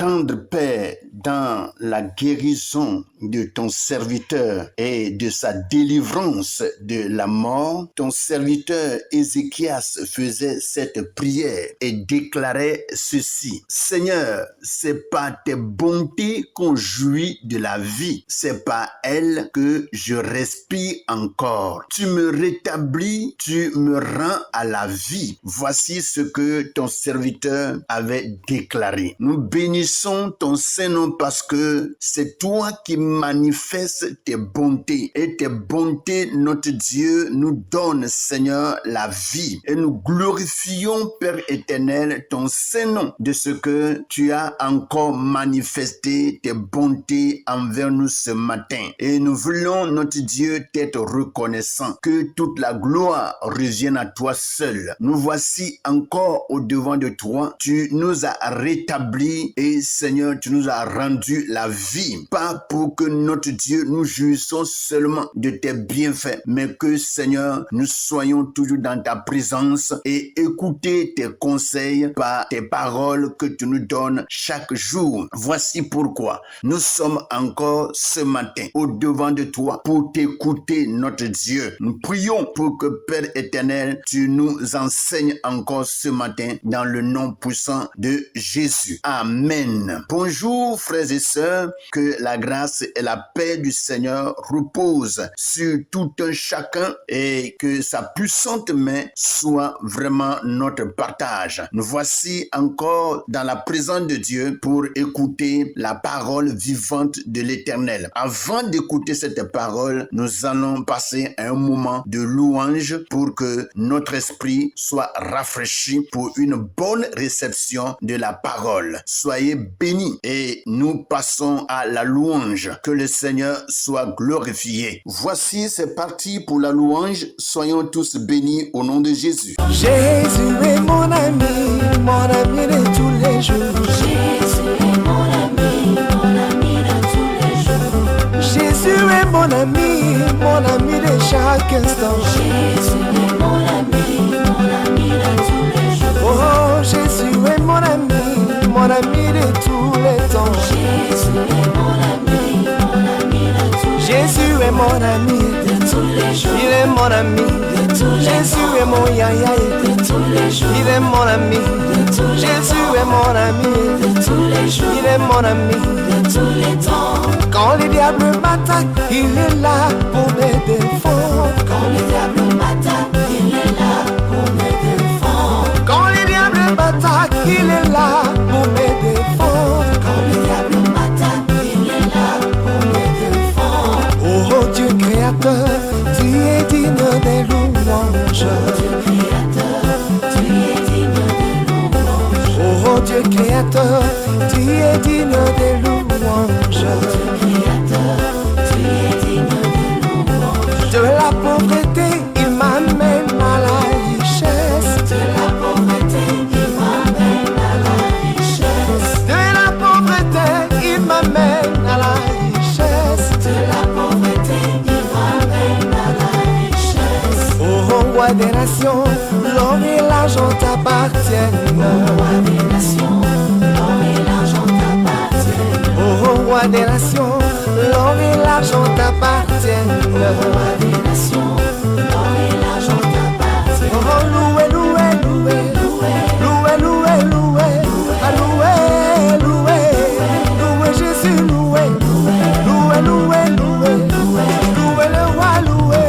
tendre Père, dans la guérison de ton serviteur et de sa délivrance de la mort, ton serviteur Ézéchias faisait cette prière et déclarait ceci. Seigneur, c'est par tes bontés qu'on jouit de la vie. C'est par elles que je respire encore. Tu me rétablis, tu me rends à la vie. Voici ce que ton serviteur avait déclaré. Nous bénissons ton Saint-Nom parce que c'est toi qui manifestes tes bontés. Et tes bontés, notre Dieu, nous donne, Seigneur, la vie. Et nous glorifions, Père éternel, ton Saint-Nom de ce que tu as encore manifesté tes bontés envers nous ce matin. Et nous voulons, notre Dieu, t'être reconnaissant. Que toute la gloire revienne à toi seul. Nous voici encore au devant de toi. Tu nous as rétablis et Seigneur, tu nous as rendu la vie. Pas pour que notre Dieu, nous jouissons seulement de tes bienfaits, mais que Seigneur, nous soyons toujours dans ta présence et écouter tes conseils par tes paroles que tu nous donnes chaque jour. Voici pourquoi nous sommes encore ce matin au devant de toi pour t'écouter, notre Dieu. Nous prions pour que Père éternel, tu nous enseignes encore ce matin dans le nom puissant de Jésus. Amen. Bonjour frères et sœurs, que la grâce et la paix du Seigneur reposent sur tout un chacun et que sa puissante main soit vraiment notre partage. Nous voici encore dans la présence de Dieu pour écouter la parole vivante de l'Éternel. Avant d'écouter cette parole, nous allons passer un moment de louange pour que notre esprit soit rafraîchi pour une bonne réception de la parole. Soyez bénis et nous passons à la louange. Que le Seigneur soit glorifié. Voici, c'est parti pour la louange. Soyons tous bénis au nom de Jésus. Jésus est mon ami de tous les jours. Jésus est mon ami de tous les jours. Jésus est mon ami de chaque instant. Jésus est mon ami de tous les jours. Oh, Jésus est mon ami de tous les temps. Jésus est mon ami de tous les jours. Jésus est mon ami De tous les jours. il est mon ami. De tous les Jésus temps. est mon yaya, De tous les jours. il est mon ami. De tous les Jésus temps. est mon ami, De tous les jours. il est mon ami. De tous les temps. Quand les diables m'attaquent, il est là pour me défendre. Quand le diable m'attaque, il est là pour me défendre. Quand les diables m'attaquent, il est là pour me défendre. Quand le diable m'attaque, il est là pour me défendre. Oh Dieu créateur, tu es digne des louanges. Dieu créateur, tu es digne de louange. Oh Dieu créateur, tu es digne des louanges. Dieu créateur, tu es digne de louange. De la pauvreté, il m'amène à la richesse. De la pauvreté, il m'amène à la richesse. De la pauvreté, il m'amène à la richesse. De la pauvreté, il m'amène à la richesse. Oh roi des nations, l'or et l'argent t'appartiennent. Roi des nations, l'or et l'argent t'appartiennent. Oh roi des nations, l'or et l'argent t'appartiennent. Roi des nations, l'or et l'argent t'appartiennent. Oh loué, loué, loué, loué, loué, loué, ah loué, loué, loué Jésus, loué, loué, loué, loué, loué le roi, loué.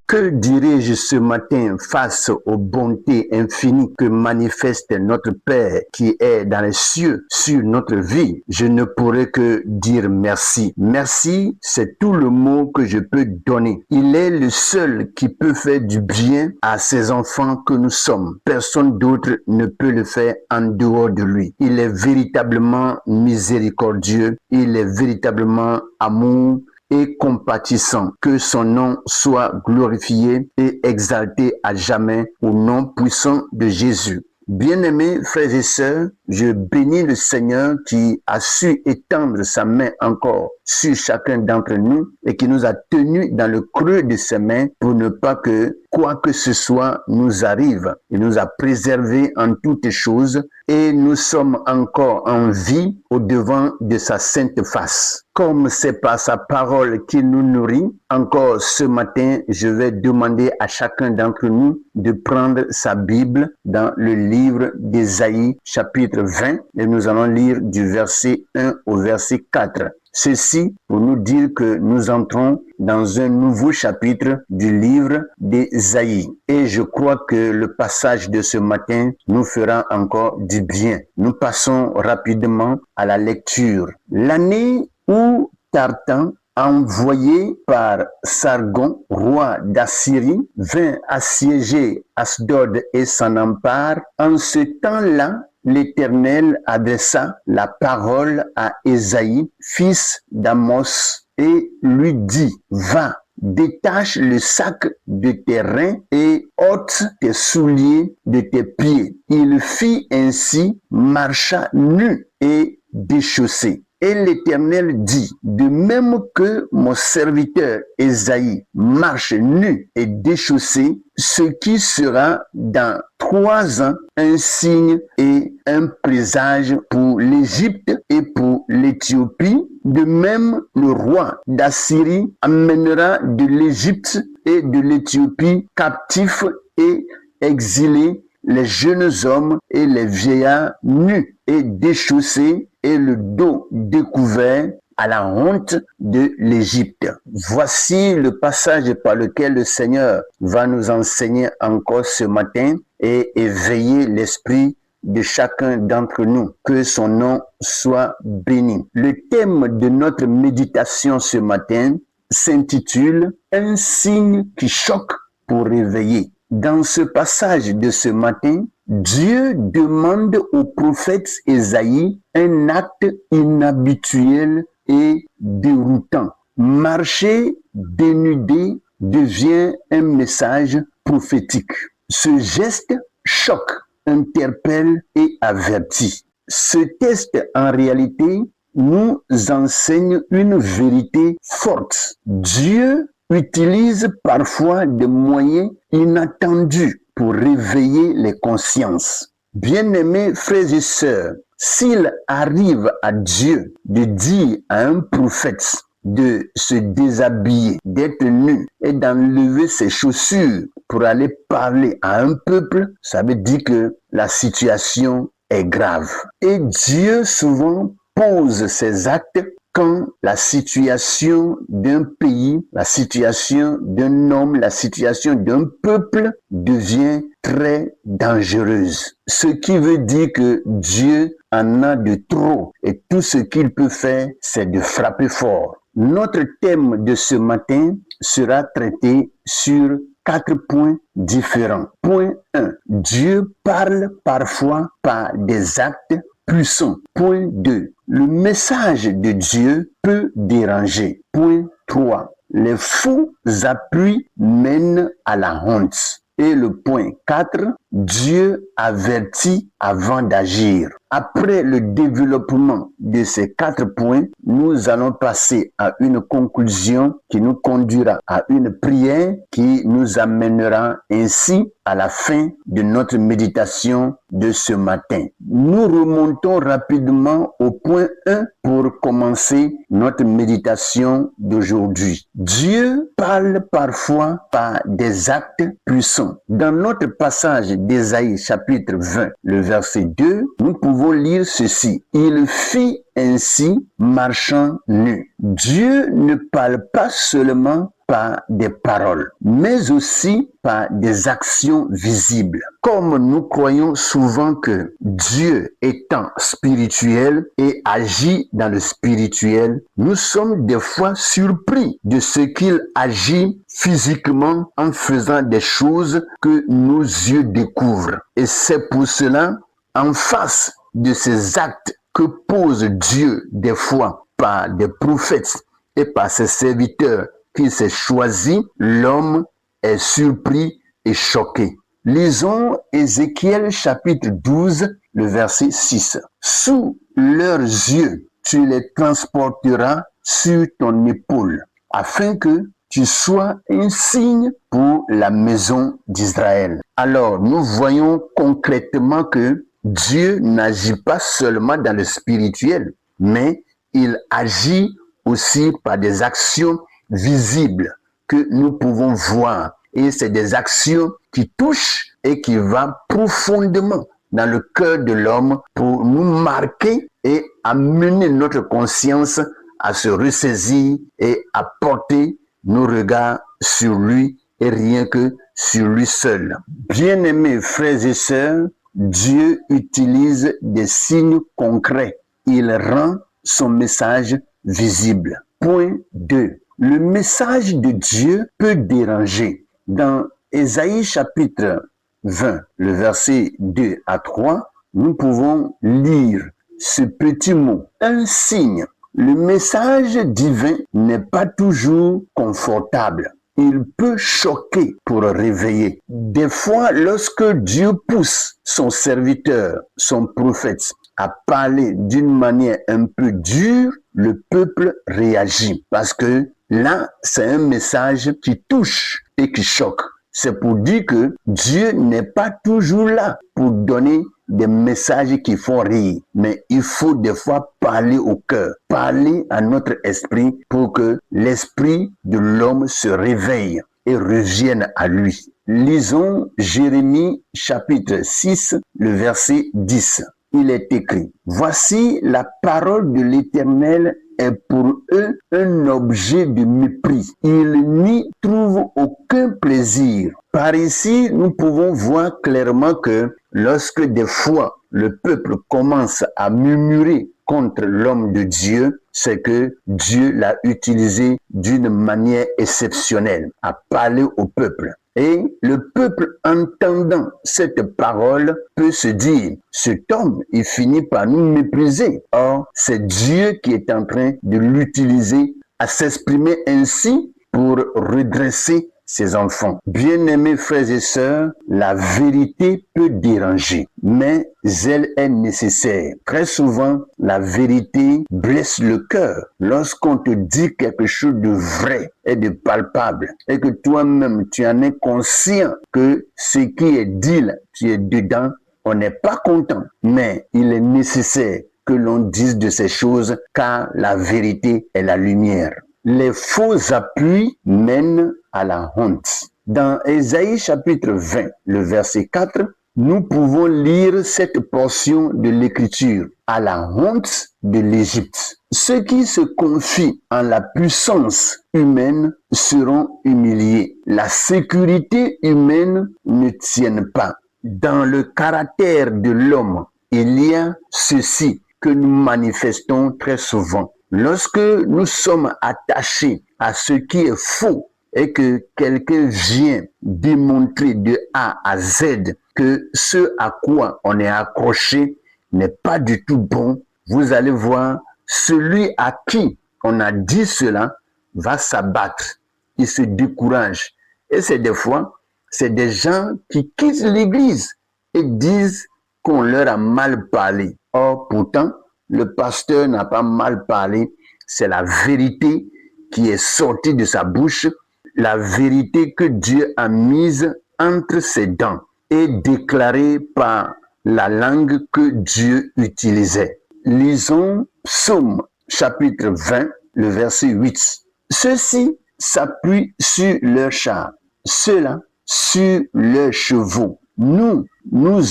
Que dirais-je ce matin face aux bontés infinies que manifeste notre Père qui est dans les cieux sur notre vie? Je ne pourrais que dire merci. Merci, c'est tout le mot que je peux donner. Il est le seul qui peut faire du bien à ses enfants que nous sommes. Personne d'autre ne peut le faire en dehors de lui. Il est véritablement miséricordieux. Il est véritablement amour et compatissant. Que son nom soit glorifié et exalté à jamais au nom puissant de Jésus. Bien-aimés frères et sœurs, je bénis le Seigneur qui a su étendre sa main encore sur chacun d'entre nous et qui nous a tenus dans le creux de ses mains pour ne pas que quoi que ce soit nous arrive. Il nous a préservés en toutes choses et nous sommes encore en vie au devant de sa sainte face. Comme c'est par sa parole qu'il nous nourrit, encore ce matin, je vais demander à chacun d'entre nous de prendre sa Bible dans le livre d'Ésaïe, chapitre 20, et nous allons lire du verset 1 au verset 4. Ceci pour nous dire que nous entrons dans un nouveau chapitre du livre d'Ésaïe. Et je crois que le passage de ce matin nous fera encore du bien. Nous passons rapidement à la lecture. L'année où Tartan, envoyé par Sargon, roi d'Assyrie, vint assiéger Asdod et s'en empare, en ce temps-là, l'Éternel adressa la parole à Ésaïe, fils d'Amos, et lui dit, va, détache le sac de tes reins et ôte tes souliers de tes pieds. Il fit ainsi, marcha nu et déchaussé. Et l'Éternel dit, de même que mon serviteur Ésaïe marche nu et déchaussé, ce qui sera dans 3 ans un signe et un présage pour l'Égypte et pour l'Éthiopie. De même, le roi d'Assyrie amènera de l'Égypte et de l'Éthiopie captifs et exilés les jeunes hommes et les vieillards nus et déchaussés et le dos découvert à la honte de l'Égypte. Voici le passage par lequel le Seigneur va nous enseigner encore ce matin et éveiller l'esprit de chacun d'entre nous. Que son nom soit béni. Le thème de notre méditation ce matin s'intitule « Un signe qui choque pour réveiller ». Dans ce passage de ce matin, Dieu demande au prophète Ésaïe un acte inhabituel et déroutant. Marcher dénudé devient un message prophétique. Ce geste choque, interpelle et avertit. Ce texte, en réalité, nous enseigne une vérité forte. Dieu utilise parfois des moyens inattendus pour réveiller les consciences. Bien-aimés frères et sœurs, s'il arrive à Dieu de dire à un prophète de se déshabiller, d'être nu et d'enlever ses chaussures pour aller parler à un peuple, ça veut dire que la situation est grave. Et Dieu souvent pose ses actes quand la situation d'un pays, la situation d'un homme, la situation d'un peuple devient très dangereuse. Ce qui veut dire que Dieu en a de trop et tout ce qu'il peut faire, c'est de frapper fort. Notre thème de ce matin sera traité sur 4 points différents. Point 1. Dieu parle parfois par des actes puissants. Point 2. Le message de Dieu peut déranger. Point 3. Les faux appuis mènent à la honte. Et le point 4. Dieu avertit avant d'agir. Après le développement de ces 4 points, nous allons passer à une conclusion qui nous conduira à une prière qui nous amènera ainsi à la fin de notre méditation de ce matin. Nous remontons rapidement au point 1 pour commencer notre méditation d'aujourd'hui. Dieu parle parfois par des actes puissants. Dans notre passage d'Ésaïe chapitre 20, le verset 2, nous pouvons lire ceci. Il fit ainsi marchant nu. Dieu ne parle pas seulement par des paroles, mais aussi par des actions visibles. Comme nous croyons souvent que Dieu étant spirituel et agit dans le spirituel, nous sommes des fois surpris de ce qu'il agit physiquement en faisant des choses que nos yeux découvrent. Et c'est pour cela, en face de ces actes que pose Dieu des fois par des prophètes et par ses serviteurs qu'il s'est choisi, l'homme est surpris et choqué. Lisons Ézéchiel chapitre 12, le verset 6. Sous leurs yeux, tu les transporteras sur ton épaule, afin que tu sois un signe pour la maison d'Israël. Alors, nous voyons concrètement que Dieu n'agit pas seulement dans le spirituel, mais il agit aussi par des actions visibles que nous pouvons voir. Et c'est des actions qui touchent et qui vont profondément dans le cœur de l'homme pour nous marquer et amener notre conscience à se ressaisir et à porter nos regards sur lui et rien que sur lui seul. Bien-aimés frères et sœurs, Dieu utilise des signes concrets. Il rend son message visible. Point 2. Le message de Dieu peut déranger. Dans Ésaïe chapitre 20, le verset 2 à 3, nous pouvons lire ce petit mot, un signe. Le message divin n'est pas toujours confortable. Il peut choquer pour réveiller. Des fois, lorsque Dieu pousse son serviteur, son prophète, à parler d'une manière un peu dure, le peuple réagit. Parce que là, c'est un message qui touche et qui choque. C'est pour dire que Dieu n'est pas toujours là pour donner des messages qui font rire. Mais il faut des fois parler au cœur, parler à notre esprit pour que l'esprit de l'homme se réveille et revienne à lui. Lisons Jérémie chapitre 6, le verset 10. Il est écrit: « Voici la parole de l'Éternel est pour eux un objet de mépris. Ils n'y trouvent aucun plaisir. » Par ici, nous pouvons voir clairement que lorsque des fois le peuple commence à murmurer contre l'homme de Dieu, c'est que Dieu l'a utilisé d'une manière exceptionnelle à parler au peuple. Et le peuple, entendant cette parole, peut se dire, cet homme, il finit par nous mépriser. Or, c'est Dieu qui est en train de l'utiliser à s'exprimer ainsi pour redresser ses enfants. Bien-aimés frères et sœurs, la vérité peut déranger, mais elle est nécessaire. Très souvent, la vérité blesse le cœur. Lorsqu'on te dit quelque chose de vrai et de palpable, et que toi-même, tu en es conscient que ce qui est dit là, tu es dedans, on n'est pas content. Mais il est nécessaire que l'on dise de ces choses, car la vérité est la lumière. Les faux appuis mènent à la honte. Dans Ésaïe chapitre 20, le verset 4, nous pouvons lire cette portion de l'écriture. À la honte de l'Égypte. Ceux qui se confient en la puissance humaine seront humiliés. La sécurité humaine ne tient pas. Dans le caractère de l'homme, il y a ceci que nous manifestons très souvent. Lorsque nous sommes attachés à ce qui est faux et que quelqu'un vient démontrer de A à Z que ce à quoi on est accroché n'est pas du tout bon, vous allez voir, celui à qui on a dit cela va s'abattre, il se décourage. Et c'est des fois, c'est des gens qui quittent l'église et disent qu'on leur a mal parlé. Or, pourtant, le pasteur n'a pas mal parlé, c'est la vérité qui est sortie de sa bouche, la vérité que Dieu a mise entre ses dents et déclarée par la langue que Dieu utilisait. Lisons Psaume chapitre 20, le verset 8. Ceux-ci s'appuient sur leurs chars, ceux-là sur leurs chevaux. Nous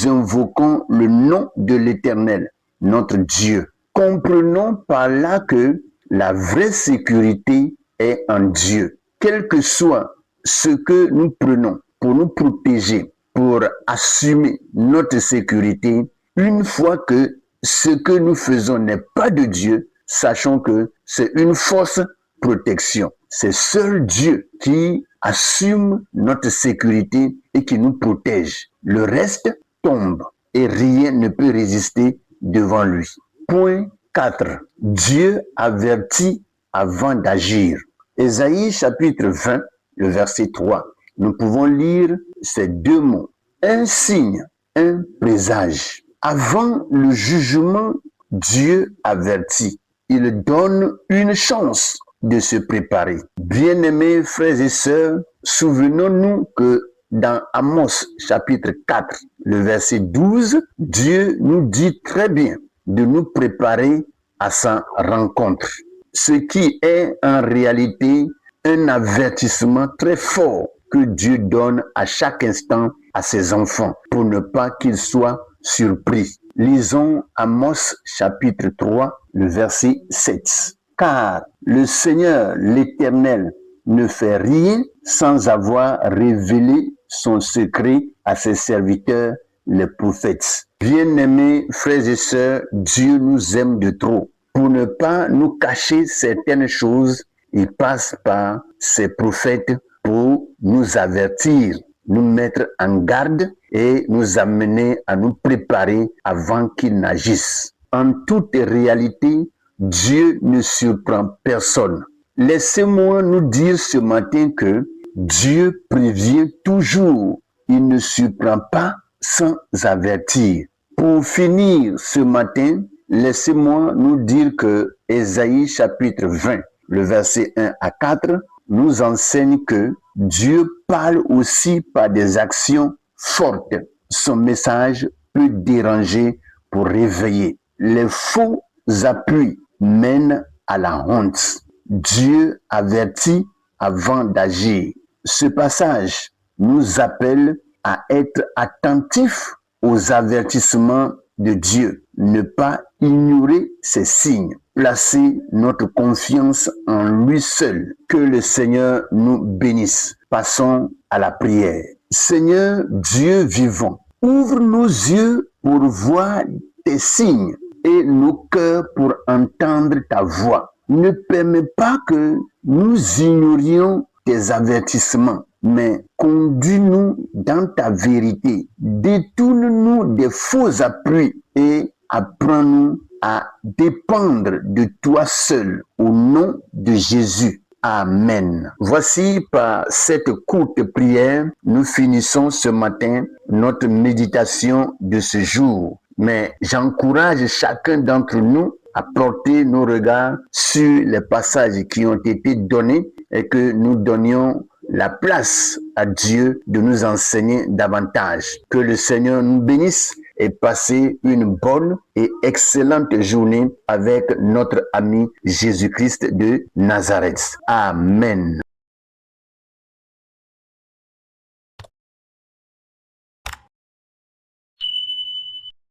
invoquons le nom de l'Éternel, notre Dieu. Comprenons par là que la vraie sécurité est en Dieu. Quel que soit ce que nous prenons pour nous protéger, pour assumer notre sécurité, une fois que ce que nous faisons n'est pas de Dieu, sachons que c'est une fausse protection. C'est seul Dieu qui assume notre sécurité et qui nous protège. Le reste tombe et rien ne peut résister devant lui. Point 4. Dieu avertit avant d'agir. Ésaïe chapitre 20, le verset 3. Nous pouvons lire ces deux mots. un signe, un présage. Avant le jugement, Dieu avertit. Il donne une chance de se préparer. Bien-aimés frères et sœurs, souvenons-nous que dans Amos chapitre 4, le verset 12, Dieu nous dit très bien de nous préparer à sa rencontre. Ce qui est en réalité un avertissement très fort que Dieu donne à chaque instant à ses enfants pour ne pas qu'ils soient surpris. Lisons Amos chapitre 3, le verset 7. Car le Seigneur l'Éternel ne fait rien sans avoir révélé son secret à ses serviteurs, les prophètes. Bien-aimés frères et sœurs, Dieu nous aime de trop. Pour ne pas nous cacher certaines choses, il passe par ses prophètes pour nous avertir, nous mettre en garde et nous amener à nous préparer avant qu'il n'agisse. En toute réalité, Dieu ne surprend personne. Laissez-moi nous dire ce matin que Dieu prévient toujours. Il ne surprend pas sans avertir. Pour finir ce matin, laissez-moi nous dire que Ésaïe chapitre 20, le verset 1 à 4, nous enseigne que Dieu parle aussi par des actions fortes. Son message peut déranger pour réveiller. Les faux appuis mènent à la honte. Dieu avertit avant d'agir. Ce passage nous appelle à être attentifs aux avertissements de Dieu, ne pas ignorer ses signes, placer notre confiance en lui seul. Que le Seigneur nous bénisse. Passons à la prière. Seigneur Dieu vivant, ouvre nos yeux pour voir tes signes et nos cœurs pour entendre ta voix. Ne permets pas que nous ignorions tes avertissements, mais conduis-nous dans ta vérité. Détourne-nous des faux appuis et apprends-nous à dépendre de toi seul au nom de Jésus. Amen. Voici par cette courte prière, nous finissons ce matin notre méditation de ce jour. Mais j'encourage chacun d'entre nous à porter nos regards sur les passages qui ont été donnés et que nous donnions la place à Dieu de nous enseigner davantage. Que le Seigneur nous bénisse et passez une bonne et excellente journée avec notre ami Jésus-Christ de Nazareth. Amen.